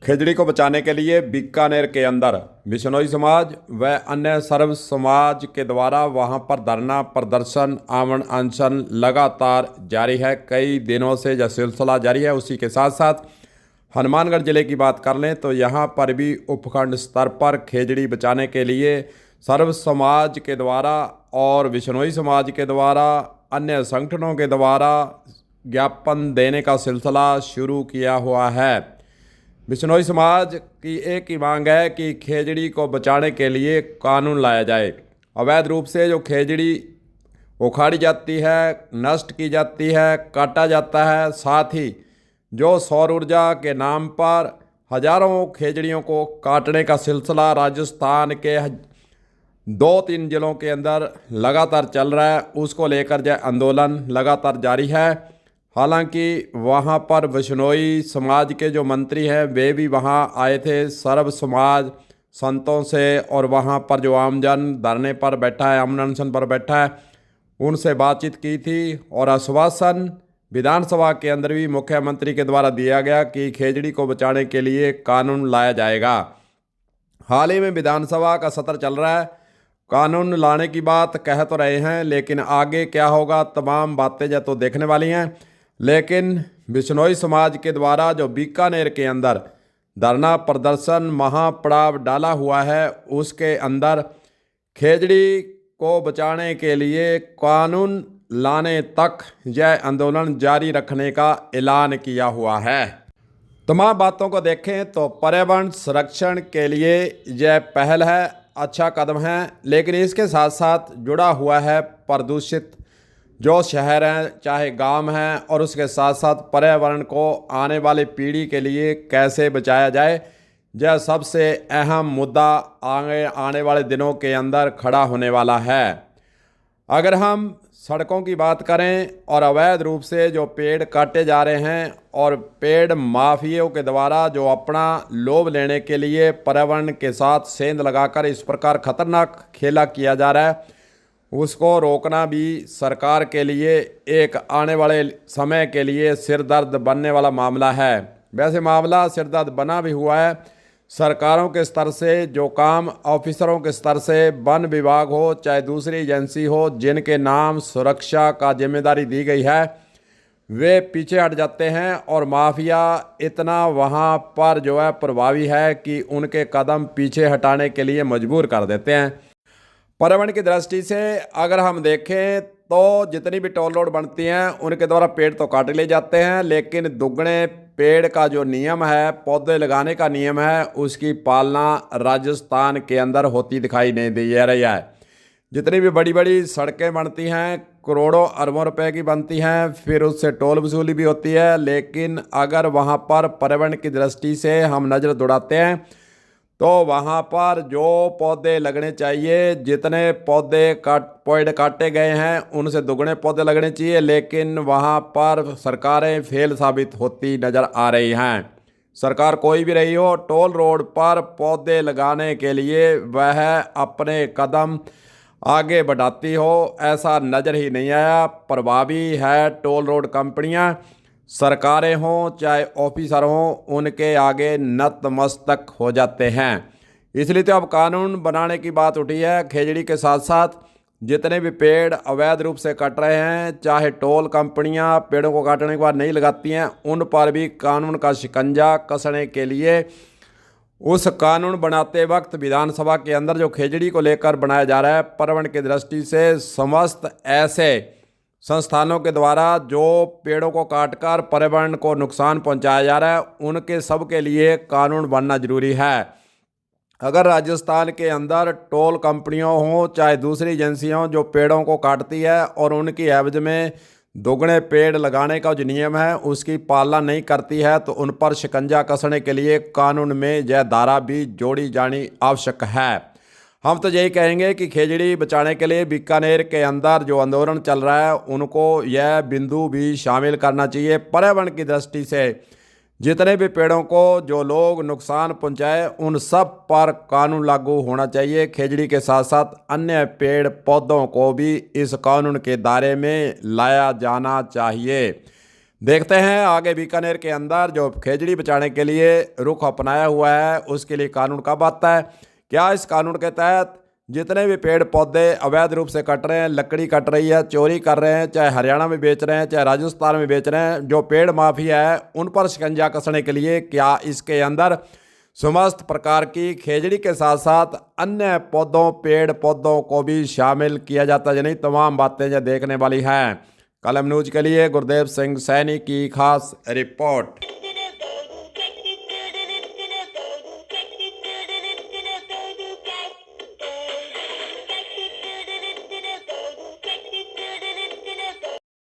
खिजड़ी को बचाने के लिए बीकानेर के अंदर बिश्नोई समाज व अन्य सर्व समाज के द्वारा वहां पर धरना प्रदर्शन आमरण अनशन लगातार जारी है। कई दिनों से यह सिलसिला जारी है। उसी के साथ साथ हनुमानगढ़ जिले की बात कर लें तो यहाँ पर भी उपखंड स्तर पर खिजड़ी बचाने के लिए सर्व समाज के द्वारा और बिश्नोई समाज के द्वारा अन्य संगठनों के द्वारा ज्ञापन देने का सिलसिला शुरू किया हुआ है। बिश्नोई समाज की एक ही मांग है कि खिजड़ी को बचाने के लिए कानून लाया जाए। अवैध रूप से जो खिजड़ी उखाड़ी जाती है, नष्ट की जाती है, काटा जाता है, साथ ही जो सौर ऊर्जा के नाम पर हजारों खिजड़ियों को काटने का सिलसिला राजस्थान के 2-3 जिलों के अंदर लगातार चल रहा है, उसको लेकर यह आंदोलन लगातार जारी है। हालांकि वहां पर बिश्नोई समाज के जो मंत्री हैं वे भी वहां आए थे सर्व समाज संतों से, और वहां पर जो आमजन धरने पर बैठा है, अमन अनशन पर बैठा है, उनसे बातचीत की थी और आश्वासन विधानसभा के अंदर भी मुख्यमंत्री के द्वारा दिया गया कि खिजड़ी को बचाने के लिए कानून लाया जाएगा। हाल ही में विधानसभा का सत्र चल रहा है, कानून लाने की बात कह तो रहे हैं, लेकिन आगे क्या होगा तमाम बातें जो तो देखने वाली हैं। लेकिन बिश्नोई समाज के द्वारा जो बीकानेर के अंदर धरना प्रदर्शन महापड़ाव डाला हुआ है, उसके अंदर खिजड़ी को बचाने के लिए कानून लाने तक यह आंदोलन जारी रखने का ऐलान किया हुआ है। तमाम बातों को देखें तो पर्यावरण संरक्षण के लिए यह पहल है, अच्छा कदम है, लेकिन इसके साथ साथ जुड़ा हुआ है प्रदूषित जो शहर हैं चाहे गांव हैं, और उसके साथ साथ पर्यावरण को आने वाली पीढ़ी के लिए कैसे बचाया जाए, यह सबसे अहम मुद्दा आगे आने वाले दिनों के अंदर खड़ा होने वाला है। अगर हम सड़कों की बात करें और अवैध रूप से जो पेड़ काटे जा रहे हैं और पेड़ माफियों के द्वारा जो अपना लोभ लेने के लिए पर्यावरण के साथ सेंध लगाकर इस प्रकार खतरनाक खेला किया जा रहा है, उसको रोकना भी सरकार के लिए एक आने वाले समय के लिए सिरदर्द बनने वाला मामला है। वैसे मामला सिरदर्द बना भी हुआ है। सरकारों के स्तर से जो काम ऑफिसरों के स्तर से वन विभाग हो चाहे दूसरी एजेंसी हो जिनके नाम सुरक्षा का जिम्मेदारी दी गई है, वे पीछे हट जाते हैं और माफिया इतना वहाँ पर जो है प्रभावी है कि उनके कदम पीछे हटाने के लिए मजबूर कर देते हैं। पर्यावरण की दृष्टि से अगर हम देखें तो जितनी भी टोल रोड बनती हैं उनके द्वारा पेड़ तो काट ले जाते हैं, लेकिन दुगने पेड़ का जो नियम है, पौधे लगाने का नियम है, उसकी पालना राजस्थान के अंदर होती दिखाई नहीं दे रही है। जितनी भी बड़ी बड़ी सड़कें बनती हैं करोड़ों अरबों रुपए की बनती हैं, फिर उससे टोल वसूली भी होती है, लेकिन अगर वहाँ पर पर्यावरण की दृष्टि से हम नज़र दौड़ाते हैं तो वहाँ पर जो पौधे लगने चाहिए, जितने पेड़ काटे गए हैं उनसे दुगने पौधे लगने चाहिए, लेकिन वहाँ पर सरकारें फेल साबित होती नज़र आ रही हैं। सरकार कोई भी रही हो, टोल रोड पर पौधे लगाने के लिए वह अपने कदम आगे बढ़ाती हो, ऐसा नज़र ही नहीं आया। प्रभावी है टोल रोड कंपनियाँ, सरकारें हों चाहे ऑफिसर हों, उनके आगे नतमस्तक हो जाते हैं। इसलिए तो अब कानून बनाने की बात उठी है। खिजड़ी के साथ साथ जितने भी पेड़ अवैध रूप से कट रहे हैं, चाहे टोल कंपनियां पेड़ों को काटने के बाद नहीं लगाती हैं, उन पर भी कानून का शिकंजा कसने के लिए उस कानून बनाते वक्त विधानसभा के अंदर जो खिजड़ी को लेकर बनाया जा रहा है, पर्यावरण की दृष्टि से समस्त ऐसे संस्थानों के द्वारा जो पेड़ों को काटकर पर्यावरण को नुकसान पहुंचाया जा रहा है, उनके सब के लिए कानून बनना जरूरी है। अगर राजस्थान के अंदर टोल कंपनियों हों चाहे दूसरी एजेंसियां जो पेड़ों को काटती है और उनकी एवज में दोगुने पेड़ लगाने का जो नियम है उसकी पालना नहीं करती है, तो उन पर शिकंजा कसने के लिए कानून में यह धारा भी जोड़ी जानी आवश्यक है। हम तो यही कहेंगे कि खिजड़ी बचाने के लिए बीकानेर के अंदर जो आंदोलन चल रहा है उनको यह बिंदु भी शामिल करना चाहिए। पर्यावरण की दृष्टि से जितने भी पेड़ों को जो लोग नुकसान पहुंचाए उन सब पर कानून लागू होना चाहिए। खिजड़ी के साथ साथ अन्य पेड़ पौधों को भी इस कानून के दायरे में लाया जाना चाहिए। देखते हैं आगे बीकानेर के अंदर जो खेजड़ी बचाने के लिए रुख अपनाया हुआ है उसके लिए कानून कब आता है। क्या इस कानून के तहत जितने भी पेड़ पौधे अवैध रूप से कट रहे हैं, लकड़ी कट रही है, चोरी कर रहे हैं, चाहे हरियाणा में बेच रहे हैं चाहे राजस्थान में बेच रहे हैं, जो पेड़ माफिया है उन पर शिकंजा कसने के लिए क्या इसके अंदर समस्त प्रकार की खेजड़ी के साथ साथ अन्य पौधों पेड़ पौधों को भी शामिल किया जाता है या नहीं, तमाम बातें जो देखने वाली हैं। कलम न्यूज के लिए गुरदेव सिंह सैनी की खास रिपोर्ट।